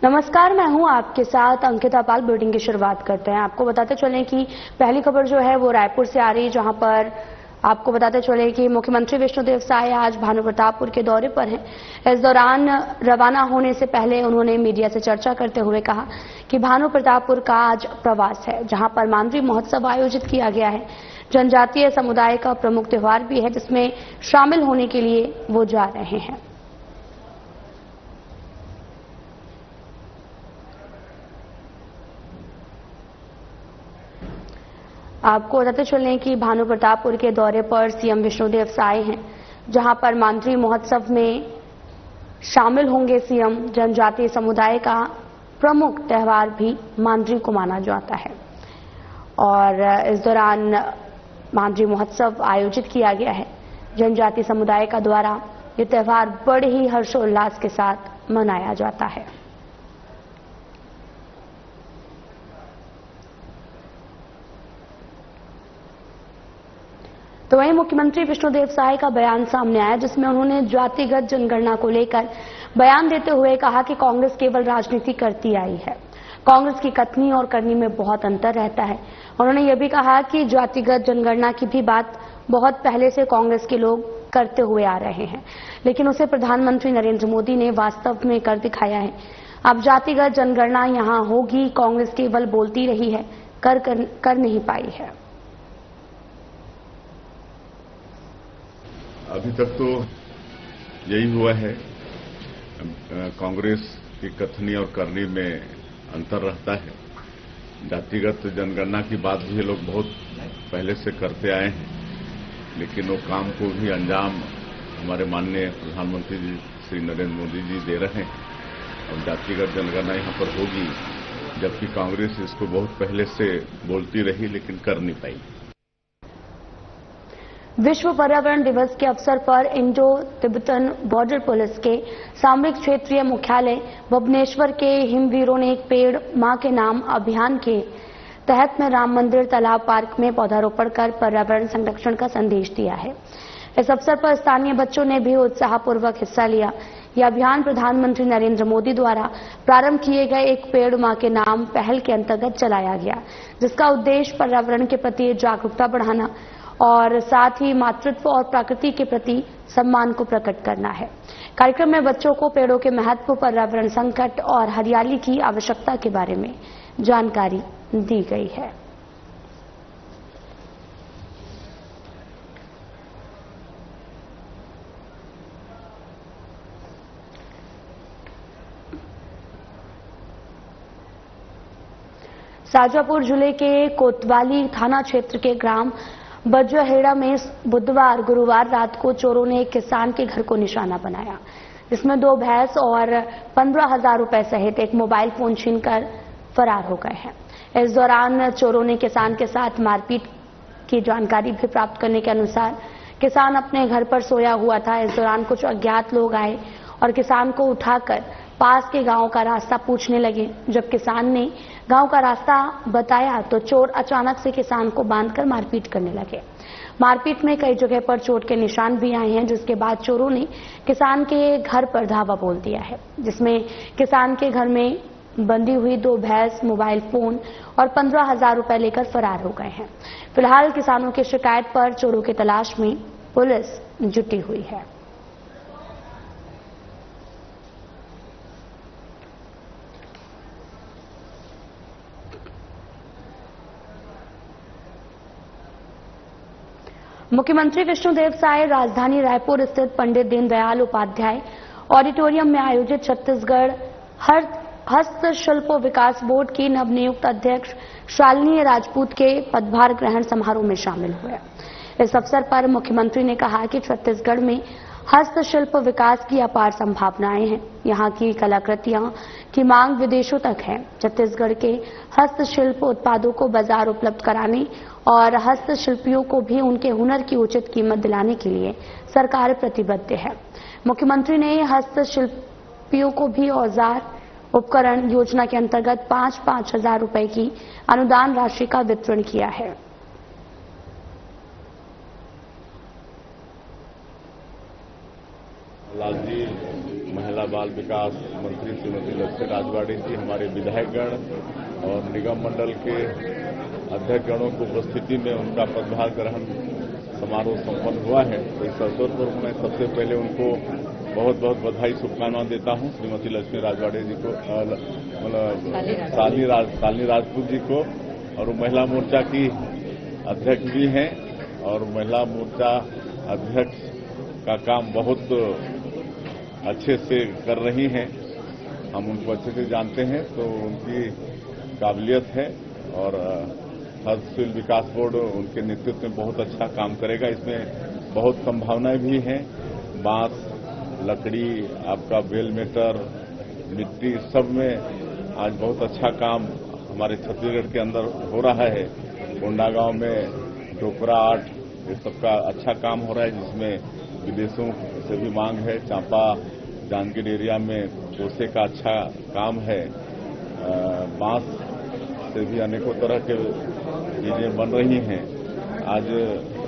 नमस्कार, मैं हूं आपके साथ अंकिता पाल। बुलेटिन की शुरुआत करते हैं। आपको बताते चलें कि पहली खबर जो है वो रायपुर से आ रही है, जहां पर आपको बताते चले कि मुख्यमंत्री विष्णुदेव साय आज भानुप्रतापपुर के दौरे पर हैं। इस दौरान रवाना होने से पहले उन्होंने मीडिया से चर्चा करते हुए कहा कि भानुप्रतापपुर का आज प्रवास है, जहां पर मानवी महोत्सव आयोजित किया गया है। जनजातीय समुदाय का प्रमुख त्योहार भी है, जिसमें शामिल होने के लिए वो जा रहे हैं। आपको बताते चलें कि भानुप्रतापपुर के दौरे पर सीएम विष्णुदेव साय हैं, जहां पर मानवी महोत्सव में शामिल होंगे सीएम। जनजातीय समुदाय का प्रमुख त्योहार भी मानवी को माना जाता है और इस दौरान मानवी महोत्सव आयोजित किया गया है। जनजातीय समुदाय का द्वारा ये त्योहार बड़े ही हर्षोल्लास के साथ मनाया जाता है। तो वहीं मुख्यमंत्री विष्णुदेव साय का बयान सामने आया, जिसमें उन्होंने जातिगत जनगणना को लेकर बयान देते हुए कहा कि कांग्रेस केवल राजनीति करती आई है। कांग्रेस की कथनी और करनी में बहुत अंतर रहता है। उन्होंने यह भी कहा कि जातिगत जनगणना की भी बात बहुत पहले से कांग्रेस के लोग करते हुए आ रहे हैं, लेकिन उसे प्रधानमंत्री नरेंद्र मोदी ने वास्तव में कर दिखाया है। अब जातिगत जनगणना यहां होगी, कांग्रेस केवल बोलती रही है, कर नहीं पाई है। अभी तक तो यही हुआ है। कांग्रेस की कथनी और करनी में अंतर रहता है। जातिगत जनगणना की बात भी ये लोग बहुत पहले से करते आए हैं, लेकिन वो काम को भी अंजाम हमारे माननीय प्रधानमंत्री जी श्री नरेंद्र मोदी जी दे रहे हैं। और जातिगत जनगणना यहाँ पर होगी, जबकि कांग्रेस इसको बहुत पहले से बोलती रही लेकिन कर नहीं पाई। विश्व पर्यावरण दिवस के अवसर पर इंडो तिब्बतन बॉर्डर पुलिस के सामरिक क्षेत्रीय मुख्यालय भुवनेश्वर के हिमवीरों ने एक पेड़ मां के नाम अभियान के तहत में राम मंदिर तालाब पार्क में पौधारोपण कर पर्यावरण संरक्षण का संदेश दिया है। इस अवसर पर स्थानीय बच्चों ने भी उत्साहपूर्वक हिस्सा लिया। यह अभियान प्रधानमंत्री नरेंद्र मोदी द्वारा प्रारंभ किए गए एक पेड़ मां के नाम पहल के अंतर्गत चलाया गया, जिसका उद्देश्य पर्यावरण के प्रति जागरूकता बढ़ाना और साथ ही मातृत्व और प्रकृति के प्रति सम्मान को प्रकट करना है। कार्यक्रम में बच्चों को पेड़ों के महत्व, पर्यावरण संकट और हरियाली की आवश्यकता के बारे में जानकारी दी गई है। शाजापुर जिले के कोतवाली थाना क्षेत्र के ग्राम बजहेड़ा में गुरुवार रात को चोरों ने एक किसान के घर को निशाना बनाया, जिसमें 2 भैंस और 15,000 रुपए सहित एक मोबाइल फोन छीनकर फरार हो गए हैं। इस दौरान चोरों ने किसान के साथ मारपीट की जानकारी भी प्राप्त करने के अनुसार किसान अपने घर पर सोया हुआ था। इस दौरान कुछ अज्ञात लोग आए और किसान को उठाकर पास के गांव का रास्ता पूछने लगे। जब किसान ने गांव का रास्ता बताया तो चोर अचानक से किसान को बांधकर मारपीट करने लगे। मारपीट में कई जगह पर चोट के निशान भी आए हैं, जिसके बाद चोरों ने किसान के घर पर धावा बोल दिया है, जिसमें किसान के घर में बंधी हुई 2 भैंस, मोबाइल फोन और 15,000 रुपए लेकर फरार हो गए हैं। फिलहाल किसानों की शिकायत पर चोरों की तलाश में पुलिस जुटी हुई है। मुख्यमंत्री विष्णुदेव साय राजधानी रायपुर स्थित पंडित दीनदयाल उपाध्याय ऑडिटोरियम में आयोजित छत्तीसगढ़ हस्तशिल्प विकास बोर्ड की नवनियुक्त अध्यक्ष शालिनी राजपूत के पदभार ग्रहण समारोह में शामिल हुए। इस अवसर पर मुख्यमंत्री ने कहा कि छत्तीसगढ़ में हस्तशिल्प विकास की अपार संभावनाएं हैं। यहां की कलाकृतियां की मांग विदेशों तक है। छत्तीसगढ़ के हस्तशिल्प उत्पादों को बाजार उपलब्ध कराने और हस्तशिल्पियों को भी उनके हुनर की उचित कीमत दिलाने के लिए सरकार प्रतिबद्ध है। मुख्यमंत्री ने हस्तशिल्पियों को भी औजार उपकरण योजना के अंतर्गत 5-5 हजार रुपए की अनुदान राशि का वितरण किया है। लाल जी महिला बाल विकास मंत्री श्रीमती लक्ष्मी राजवाड़े जी, हमारे विधायकगण और निगम मंडल के अध्यक्षगणों की उपस्थिति में उनका पदभार ग्रहण समारोह संपन्न हुआ है। तो इस अवसर पर मैं सबसे पहले उनको बहुत बहुत बधाई शुभकामनाएं देता हूं। श्रीमती लक्ष्मी राजवाड़े जी को, शालिनी राजपूत जी को, और वो महिला मोर्चा की अध्यक्ष भी हैं और महिला मोर्चा अध्यक्ष का काम बहुत अच्छे से कर रही हैं। हम उनको अच्छे से जानते हैं, तो उनकी काबिलियत है और हस्तशिल्प विकास बोर्ड उनके नेतृत्व में बहुत अच्छा काम करेगा। इसमें बहुत संभावनाएं भी हैं। बांस, लकड़ी, आपका बेल मेटर, मिट्टी, सब में आज बहुत अच्छा काम हमारे छत्तीसगढ़ के अंदर हो रहा है। कोंडागांव में टोकरा आर्ट, ये सबका अच्छा काम हो रहा है, जिसमें विदेशों से भी मांग है। चांपा जांजगीर एरिया में कोसे का अच्छा काम है। बांस से भी अनेकों तरह के चीजें बन रही हैं। आज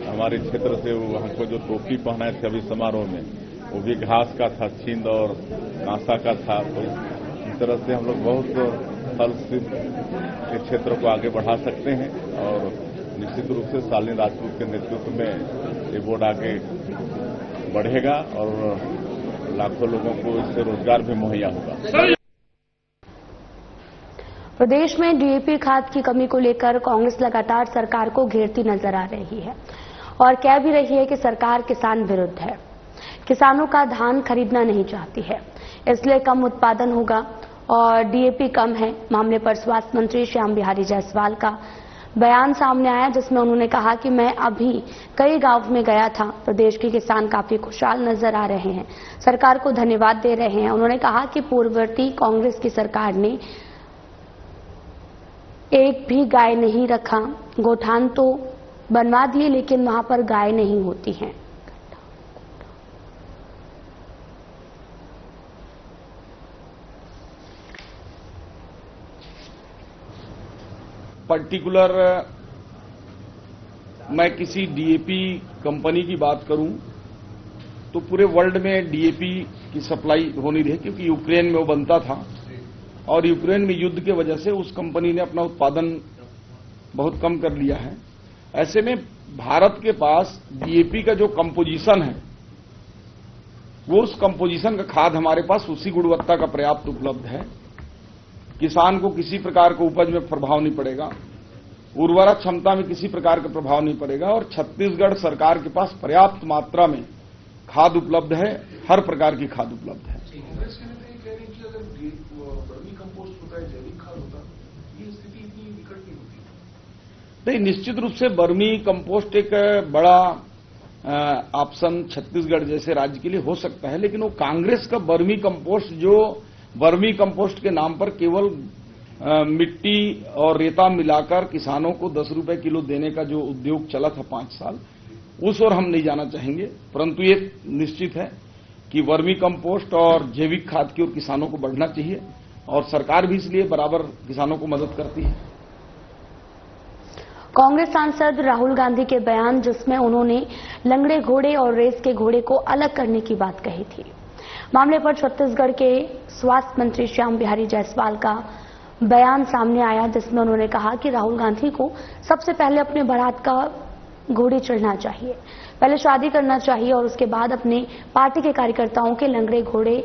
हमारे क्षेत्र से वो हमको जो टोपी पहनाए थे अभी समारोह में, वो भी घास का था, छिंद और कांसा का था। तो इस तरह से हम लोग बहुत हस्तशिल्प के क्षेत्र को आगे बढ़ा सकते हैं और निश्चित रूप से शालिनी राजपूत के नेतृत्व में ये बोर्ड आगे बढ़ेगा और लाखों लोगों को इससे रोजगार भी मुहैया होगा। प्रदेश में डीएपी खाद की कमी को लेकर कांग्रेस लगातार सरकार को घेरती नजर आ रही है और कह भी रही है कि सरकार किसान विरुद्ध है, किसानों का धान खरीदना नहीं चाहती है, इसलिए कम उत्पादन होगा और डीएपी कम है। मामले पर स्वास्थ्य मंत्री श्याम बिहारी जायसवाल का बयान सामने आया, जिसमें उन्होंने कहा कि मैं अभी कई गांव में गया था, प्रदेश के किसान काफी खुशहाल नजर आ रहे हैं, सरकार को धन्यवाद दे रहे हैं। उन्होंने कहा कि पूर्ववर्ती कांग्रेस की सरकार ने एक भी गाय नहीं रखा, गोठान तो बनवा दिए लेकिन वहां पर गाय नहीं होती हैं। पर्टिकुलर मैं किसी डीएपी कंपनी की बात करूं तो पूरे वर्ल्ड में डीएपी की सप्लाई हो नहीं रही, क्योंकि यूक्रेन में वो बनता था और यूक्रेन में युद्ध के वजह से उस कंपनी ने अपना उत्पादन बहुत कम कर लिया है। ऐसे में भारत के पास डीएपी का जो कंपोजिशन है, वो उस कंपोजिशन का खाद हमारे पास उसी गुणवत्ता का पर्याप्त उपलब्ध है। किसान को किसी प्रकार का उपज में प्रभाव नहीं पड़ेगा, उर्वरक क्षमता में किसी प्रकार का प्रभाव नहीं पड़ेगा और छत्तीसगढ़ सरकार के पास पर्याप्त मात्रा में खाद उपलब्ध है, हर प्रकार की खाद उपलब्ध है। कांग्रेस के नेता ये कह रहे हैं कि अगर वर्मी कंपोस्ट होता है, जैविक खाद होता, ये स्थिति इतनी विकट नहीं होती। नहीं, निश्चित रूप से वर्मी कंपोस्ट एक बड़ा ऑप्शन छत्तीसगढ़ जैसे राज्य के लिए हो सकता है, लेकिन वो कांग्रेस का वर्मी कंपोस्ट, जो वर्मी कंपोस्ट के नाम पर केवल मिट्टी और रेता मिलाकर किसानों को 10 रुपए किलो देने का जो उद्योग चला था 5 साल, उस ओर हम नहीं जाना चाहेंगे। परंतु ये निश्चित है कि वर्मी कंपोस्ट और जैविक खाद की ओर किसानों को बढ़ना चाहिए और सरकार भी इसलिए बराबर किसानों को मदद करती है। कांग्रेस सांसद राहुल गांधी के बयान, जिसमें उन्होंने लंगड़े घोड़े और रेस के घोड़े को अलग करने की बात कही थी। मामले पर छत्तीसगढ़ के स्वास्थ्य मंत्री श्याम बिहारी जायसवाल का बयान सामने आया, जिसमें उन्होंने कहा कि राहुल गांधी को सबसे पहले अपने बारात का घोड़े चढ़ना चाहिए, पहले शादी करना चाहिए और उसके बाद अपने पार्टी के कार्यकर्ताओं के लंगड़े घोड़े,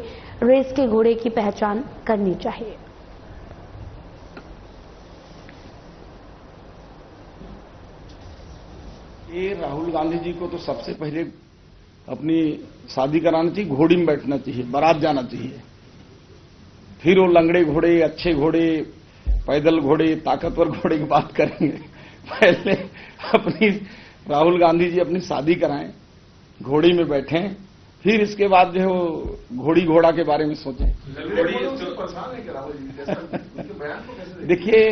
रेस के घोड़े की पहचान करनी चाहिए। ये राहुल गांधी जी को तो सबसे पहले अपनी शादी कराना चाहिए, घोड़ी में बैठना चाहिए, बारात जाना चाहिए, फिर वो लंगड़े घोड़े, अच्छे घोड़े, पैदल घोड़े, ताकतवर घोड़े की बात करेंगे। पहले अपनी राहुल गांधी जी अपनी शादी कराएं, घोड़ी में बैठें, फिर इसके बाद जो है वो घोड़ी घोड़ा के बारे में सोचें। देखिए,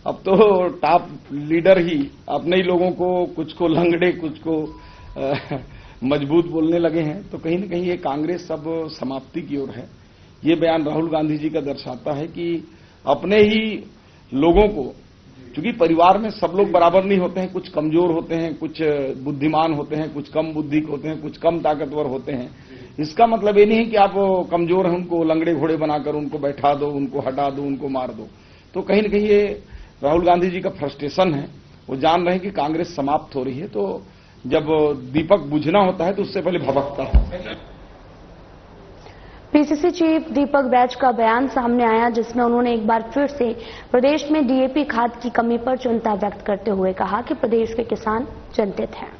अब तो टॉप लीडर ही अपने ही लोगों को, कुछ को लंगड़े, कुछ को मजबूत बोलने लगे हैं, तो कहीं न कहीं ये कांग्रेस सब समाप्ति की ओर है। ये बयान राहुल गांधी जी का दर्शाता है कि अपने ही लोगों को, क्योंकि परिवार में सब लोग बराबर नहीं होते हैं, कुछ कमजोर होते हैं, कुछ बुद्धिमान होते हैं, कुछ कम बुद्धि के होते हैं, कुछ कम ताकतवर होते हैं, इसका मतलब ये नहीं है कि आप कमजोर हैं उनको लंगड़े घोड़े बनाकर उनको बैठा दो, उनको हटा दो, उनको मार दो। तो कहीं न कहीं ये राहुल गांधी जी का फ्रस्ट्रेशन है। वो जान रहे हैं कि कांग्रेस समाप्त हो रही है, तो जब दीपक बुझना होता है तो उससे पहले भभकता है। पीसीसी चीफ दीपक बैज का बयान सामने आया, जिसमें उन्होंने एक बार फिर से प्रदेश में डीएपी खाद की कमी पर चिंता व्यक्त करते हुए कहा कि प्रदेश के किसान चिंतित हैं।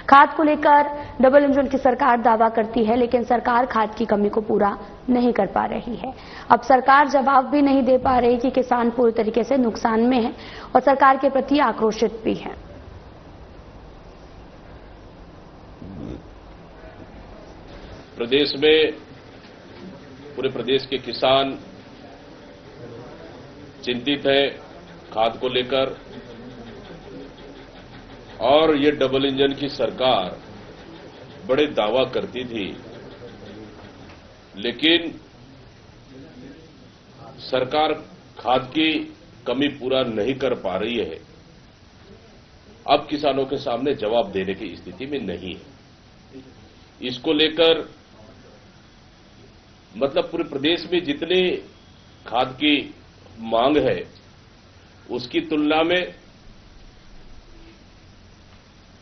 खाद को लेकर डबल इंजन की सरकार दावा करती है, लेकिन सरकार खाद की कमी को पूरा नहीं कर पा रही है। अब सरकार जवाब भी नहीं दे पा रही कि किसान पूरी तरीके से नुकसान में है और सरकार के प्रति आक्रोशित भी है। प्रदेश में पूरे प्रदेश के किसान चिंतित हैं खाद को लेकर, और ये डबल इंजन की सरकार बड़े दावा करती थी, लेकिन सरकार खाद की कमी पूरा नहीं कर पा रही है। अब किसानों के सामने जवाब देने की स्थिति में नहीं है। इसको लेकर मतलब पूरे प्रदेश में जितनी खाद की मांग है उसकी तुलना में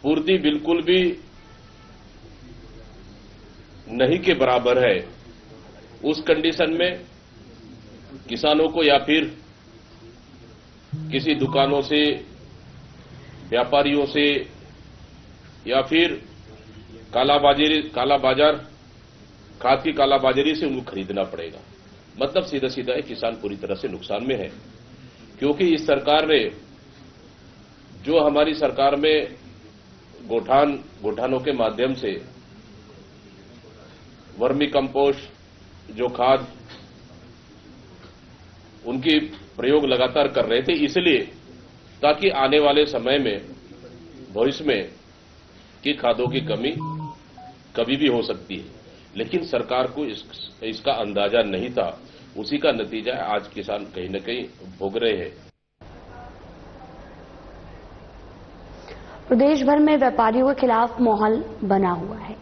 पूर्ति बिल्कुल भी नहीं के बराबर है। उस कंडीशन में किसानों को या फिर किसी दुकानों से, व्यापारियों से या फिर काला बाजार खाद की कालाबाजारी से उनको खरीदना पड़ेगा। मतलब सीधा सीधा है किसान पूरी तरह से नुकसान में है, क्योंकि इस सरकार ने जो हमारी सरकार में गोठानों के माध्यम से वर्मी कंपोस्ट जो खाद उनकी प्रयोग लगातार कर रहे थे, इसलिए ताकि आने वाले समय में भविष्य में की खादों की कमी कभी भी हो सकती है, लेकिन सरकार को इसका अंदाजा नहीं था। उसी का नतीजा आज किसान कहीं न कहीं भोग रहे हैं। प्रदेश भर में व्यापारियों के खिलाफ माहौल बना हुआ है।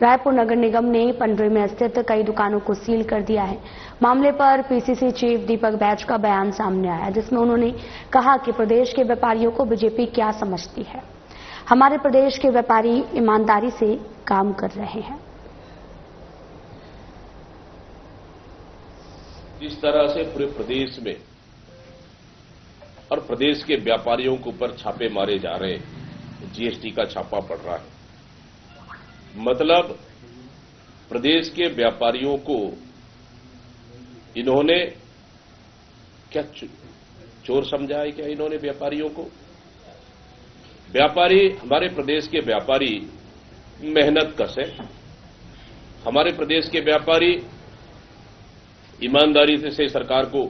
रायपुर नगर निगम ने पंडरी में स्थित कई दुकानों को सील कर दिया है। मामले पर पीसीसी चीफ दीपक बैज का बयान सामने आया, जिसमें उन्होंने कहा कि प्रदेश के व्यापारियों को बीजेपी क्या समझती है। हमारे प्रदेश के व्यापारी ईमानदारी से काम कर रहे हैं। इस तरह से पूरे प्रदेश में और प्रदेश के व्यापारियों के ऊपर छापे मारे जा रहे हैं, जीएसटी का छापा पड़ रहा है। मतलब प्रदेश के व्यापारियों को इन्होंने क्या चोर समझा है? क्या इन्होंने व्यापारियों को? व्यापारी, हमारे प्रदेश के व्यापारी मेहनत कश है। हमारे प्रदेश के व्यापारी ईमानदारी से सरकार को,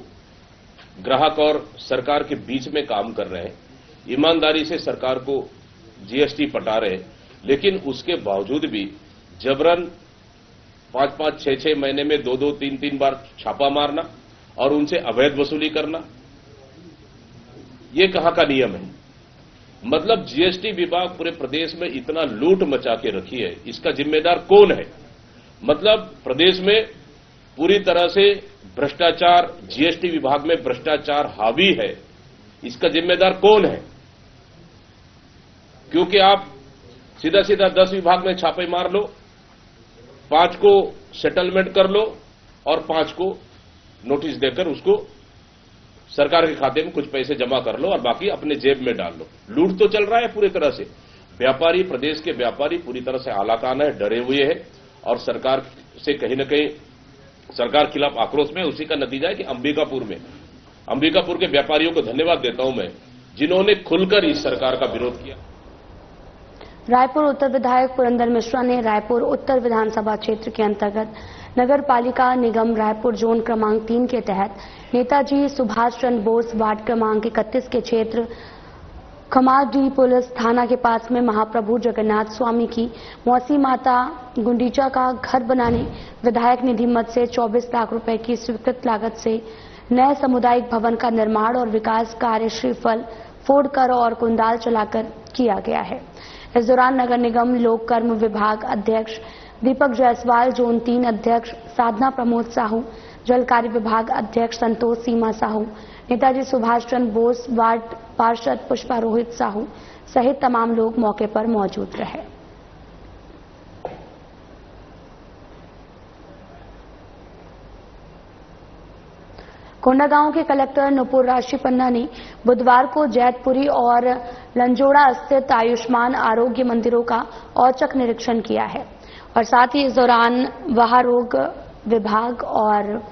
ग्राहक और सरकार के बीच में काम कर रहे हैं, ईमानदारी से सरकार को जीएसटी पटा रहे हैं, लेकिन उसके बावजूद भी जबरन 5-5, 6-6 महीने में 2-2, 3-3 बार छापा मारना और उनसे अवैध वसूली करना, ये कहां का नियम है? मतलब जीएसटी विभाग पूरे प्रदेश में इतना लूट मचा के रखी है, इसका जिम्मेदार कौन है? मतलब प्रदेश में पूरी तरह से भ्रष्टाचार, जीएसटी विभाग में भ्रष्टाचार हावी है, इसका जिम्मेदार कौन है? क्योंकि आप सीधा सीधा 10 विभाग में छापे मार लो, 5 को सेटलमेंट कर लो और 5 को नोटिस देकर उसको सरकार के खाते में कुछ पैसे जमा कर लो और बाकी अपने जेब में डाल लो। लूट तो चल रहा है पूरी तरह से। व्यापारी, प्रदेश के व्यापारी पूरी तरह से आलाकान है, डरे हुए हैं और सरकार से कहीं न कहीं सरकार के खिलाफ आक्रोश में। उसी का नतीजा है कि अंबिकापुर के व्यापारियों को धन्यवाद देता हूं मैं, जिन्होंने खुलकर इस सरकार का विरोध किया। रायपुर उत्तर विधायक पुरंदर मिश्रा ने रायपुर उत्तर विधानसभा क्षेत्र के अंतर्गत नगर पालिका निगम रायपुर जोन क्रमांक 3 के तहत नेताजी सुभाष चंद्र बोस वार्ड क्रमांक 31 के क्षेत्र खमारडी पुलिस थाना के पास में महाप्रभु जगन्नाथ स्वामी की मौसी माता गुंडीचा का घर बनाने विधायक निधि मद से 24 लाख रुपए की स्वीकृत लागत से नए सामुदायिक भवन का निर्माण और विकास कार्य श्रीफल फोड़कर और कुंडाल चलाकर किया गया है। इस दौरान नगर निगम लोक कर्म विभाग अध्यक्ष दीपक जायसवाल जोन 3 अध्यक्ष साधना प्रमोद साहू, जल कार्य विभाग अध्यक्ष संतोष सीमा साहू, नेताजी सुभाष चंद्र बोस वार्ड पार्षद पुष्पा रोहित साहू सहित तमाम लोग मौके पर मौजूद रहे। कोंडागांव के कलेक्टर नुपुर राशि पन्ना ने बुधवार को जैतपुरी और लंजोड़ा स्थित आयुष्मान आरोग्य मंदिरों का औचक निरीक्षण किया है और साथ ही इस दौरान वहा रोग विभाग और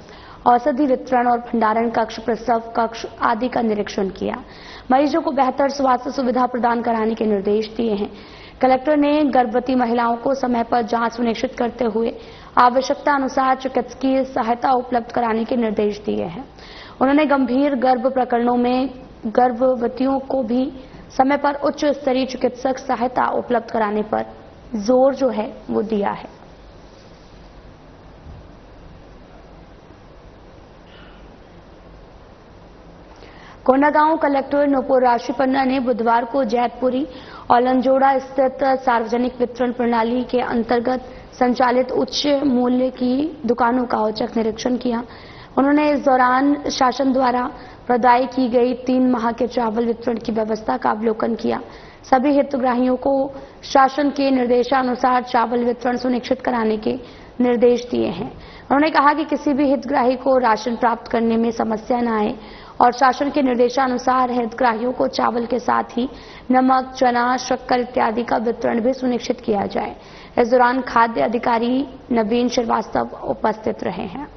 औषधि वितरण और भंडारण कक्ष, प्रसव कक्ष आदि का निरीक्षण किया। मरीजों को बेहतर स्वास्थ्य सुविधा प्रदान कराने के निर्देश दिए हैं। कलेक्टर ने गर्भवती महिलाओं को समय पर जांच सुनिश्चित करते हुए आवश्यकता अनुसार चिकित्सकीय सहायता उपलब्ध कराने के निर्देश दिए हैं। उन्होंने गंभीर गर्भ प्रकरणों में गर्भवतियों को भी समय पर उच्च स्तरीय चिकित्सक सहायता उपलब्ध कराने पर जोर जो है वो दिया है। कोंडागांव कलेक्टर नुपुर राशि पन्ना ने बुधवार को जैतपुरी और लंजोड़ा स्थित सार्वजनिक वितरण प्रणाली के अंतर्गत संचालित उच्च मूल्य की दुकानों का औचक निरीक्षण किया। उन्होंने इस दौरान शासन द्वारा प्रदाय की गई 3 माह के चावल वितरण की व्यवस्था का अवलोकन किया। सभी हितग्राहियों को शासन के निर्देशानुसार चावल वितरण सुनिश्चित कराने के निर्देश दिए हैं। उन्होंने कहा कि किसी भी हितग्राही को राशन प्राप्त करने में समस्या न आए और शासन के निर्देशानुसार हितग्राहियों को चावल के साथ ही नमक, चना, शक्कर इत्यादि का वितरण भी सुनिश्चित किया जाए। इस दौरान खाद्य अधिकारी नवीन श्रीवास्तव उपस्थित रहे हैं।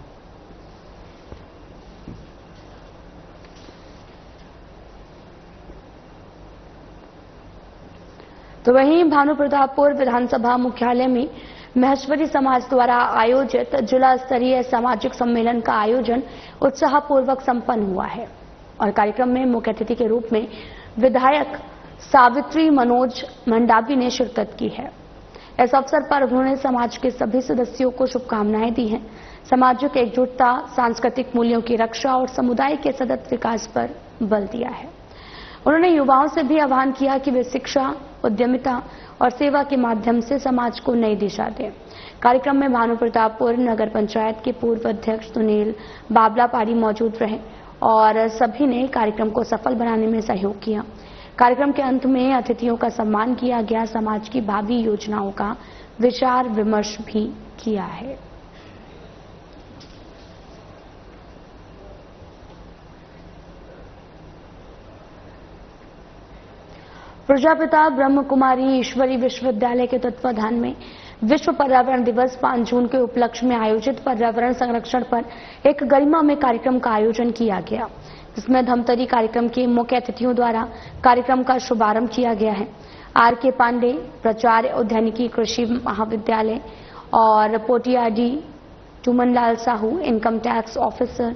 तो वहीं भानुप्रतापपुर विधानसभा मुख्यालय में महेश्वरी समाज द्वारा आयोजित जिला स्तरीय सामाजिक सम्मेलन का आयोजन उत्साहपूर्वक संपन्न हुआ है और कार्यक्रम में मुख्य अतिथि के रूप में विधायक सावित्री मनोज मंडावी ने शिरकत की है। इस अवसर पर उन्होंने समाज के सभी सदस्यों को शुभकामनाएं दी हैं। सामाजिक एकजुटता, सांस्कृतिक मूल्यों की रक्षा और समुदाय के सतत विकास पर बल दिया है। उन्होंने युवाओं से भी आह्वान किया कि वे शिक्षा, उद्यमिता और सेवा के माध्यम से समाज को नई दिशा दें। कार्यक्रम में भानुप्रतापपुर नगर पंचायत के पूर्व अध्यक्ष सुनील बाबलापाड़ी मौजूद रहे और सभी ने कार्यक्रम को सफल बनाने में सहयोग किया। कार्यक्रम के अंत में अतिथियों का सम्मान किया गया। समाज की भावी योजनाओं का विचार विमर्श भी किया है। प्रजापिता ब्रह्म कुमारी ईश्वरी विश्वविद्यालय के तत्वाधान में विश्व पर्यावरण दिवस 5 जून के उपलक्ष्य में आयोजित पर्यावरण संरक्षण पर एक गरिमामय कार्यक्रम का आयोजन किया गया, जिसमें धमतरी कार्यक्रम के मुख्य अतिथियों द्वारा कार्यक्रम का शुभारंभ किया गया है। आर.के. पांडे, प्राचार्य उद्यानिकी कृषि महाविद्यालय और पोटियाडी टूमनलाल साहू, इनकम टैक्स ऑफिसर,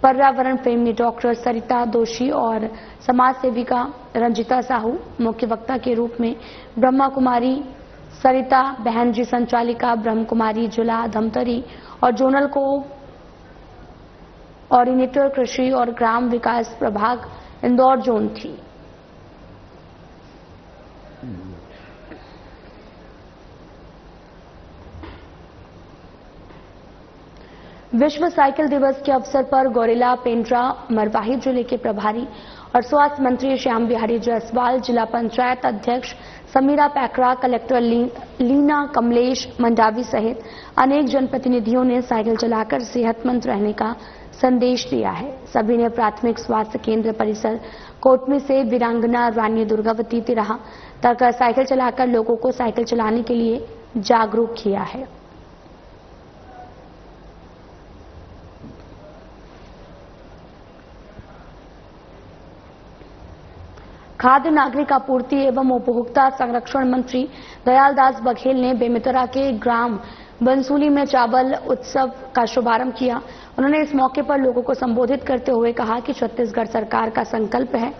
पर्यावरण प्रेमी डॉक्टर सरिता दोषी और समाज सेविका रंजिता साहू मुख्य वक्ता के रूप में ब्रह्मा कुमारी सरिता बहन जी संचालिका ब्रह्म कुमारी जिला धमतरी और जोनल को ऑर्डिनेटर कृषि और ग्राम विकास प्रभाग इंदौर जोन थी। विश्व साइकिल दिवस के अवसर पर गौरेला, पेंड्रा, मरवाही जिले के प्रभारी और स्वास्थ्य मंत्री श्याम बिहारी जायसवाल, जिला पंचायत अध्यक्ष समीरा पैकरा, कलेक्टर लीना कमलेश मंडावी सहित अनेक जनप्रतिनिधियों ने साइकिल चलाकर सेहतमंद रहने का संदेश दिया है। सभी ने प्राथमिक स्वास्थ्य केंद्र परिसर कोटमी से वीरांगना रानी दुर्गावती तिराहा तक साइकिल चलाकर लोगों को साइकिल चलाने के लिए जागरूक किया है। खाद्य नागरिक आपूर्ति एवं उपभोक्ता संरक्षण मंत्री दयालदास बघेल ने बेमेतरा के ग्राम बंसूली में चावल उत्सव का शुभारंभ किया। उन्होंने इस मौके पर लोगों को संबोधित करते हुए कहा कि छत्तीसगढ़ सरकार का संकल्प है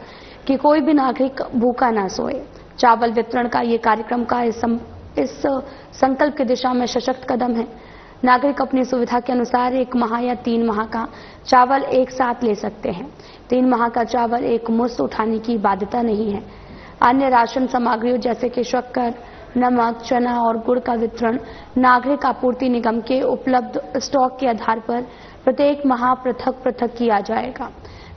कि कोई भी नागरिक भूखा ना सोए। चावल वितरण का ये कार्यक्रम का इस संकल्प की दिशा में सशक्त कदम है। नागरिक अपनी सुविधा के अनुसार 1 माह या 3 माह का चावल एक साथ ले सकते हैं। 3 माह का चावल एक मुश्त उठाने की बाध्यता नहीं है। अन्य राशन सामग्रियों जैसे कि शक्कर, नमक, चना और गुड़ का वितरण नागरिक आपूर्ति निगम के उपलब्ध स्टॉक के आधार पर प्रत्येक माह पृथक पृथक किया जाएगा।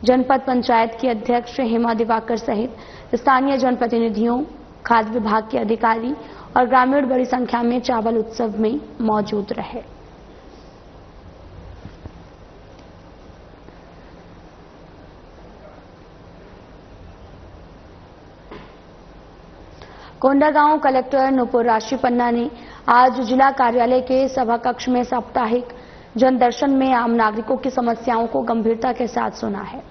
जनपद पंचायत की अध्यक्ष हेमा दिवाकर सहित स्थानीय जनप्रतिनिधियों, खाद्य विभाग के अधिकारी और ग्रामीण बड़ी संख्या में चावल उत्सव में मौजूद रहे। कोंडागांव कलेक्टर नुपुर राशीपन्ना ने आज जिला कार्यालय के सभा कक्ष में साप्ताहिक जनदर्शन में आम नागरिकों की समस्याओं को गंभीरता के साथ सुना है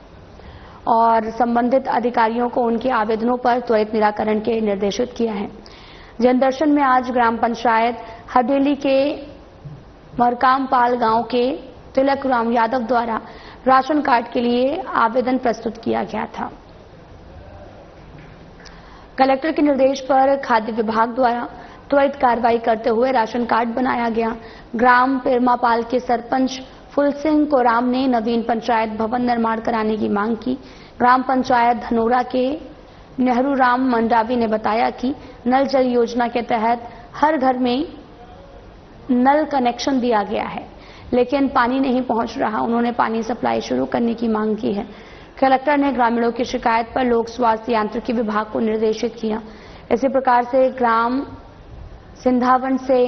और संबंधित अधिकारियों को उनके आवेदनों पर त्वरित निराकरण के निर्देशित किया है। जनदर्शन में आज ग्राम पंचायत हडेली के मरकामपाल गांव के तिलक राम यादव द्वारा राशन कार्ड के लिए आवेदन प्रस्तुत किया गया था। कलेक्टर के निर्देश पर खाद्य विभाग द्वारा त्वरित कार्रवाई करते हुए राशन कार्ड बनाया गया। ग्राम पेरमापाल के सरपंच फुल सिंह कोराम ने नवीन पंचायत भवन निर्माण कराने की मांग की। ग्राम पंचायत धनोरा के नेहरू राम मंडावी ने बताया कि नल जल योजना के तहत हर घर में नल कनेक्शन दिया गया है, लेकिन पानी नहीं पहुंच रहा। उन्होंने पानी सप्लाई शुरू करने की मांग की है। कलेक्टर ने ग्रामीणों की शिकायत पर लोक स्वास्थ्य यांत्रिकी विभाग को निर्देशित किया। इसी प्रकार से ग्राम सिंधावन से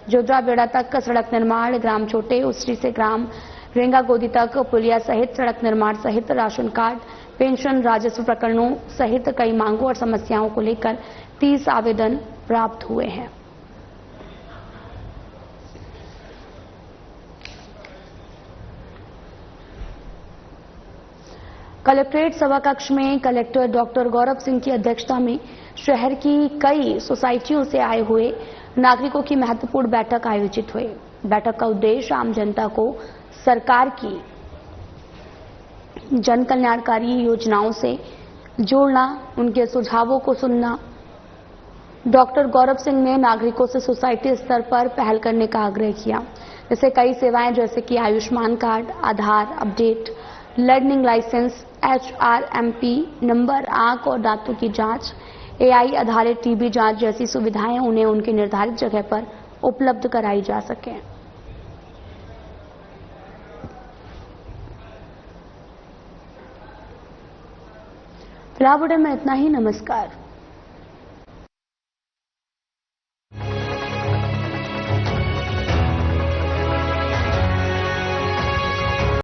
जोदरा बेड़ा तक का सड़क निर्माण, ग्राम छोटे उसरी से ग्राम रेंगा गोदी तक पुलिया सहित सड़क निर्माण सहित राशन कार्ड, पेंशन, राजस्व प्रकरणों सहित कई मांगों और समस्याओं को लेकर 30 आवेदन प्राप्त हुए हैं। कलेक्ट्रेट सभा कक्ष में कलेक्टर डॉक्टर गौरव सिंह की अध्यक्षता में शहर की कई सोसाइटियों से आए हुए नागरिकों की महत्वपूर्ण बैठक आयोजित हुई। बैठक का उद्देश्य आम जनता को सरकार की जन कल्याणकारी योजनाओं से जोड़ना, उनके सुझावों को सुनना। डॉक्टर गौरव सिंह ने नागरिकों से सोसाइटी स्तर पर पहल करने का आग्रह किया। जैसे कई सेवाएं जैसे कि Ayushman card, Aadhaar update, learning licence, HRMP number, आंख और दांतों की जांच, AI आधारित TB जांच जैसी सुविधाएं उन्हें उनकी निर्धारित जगह पर उपलब्ध कराई जा सकें। फिलहाल बुलेटिन में इतना ही। नमस्कार।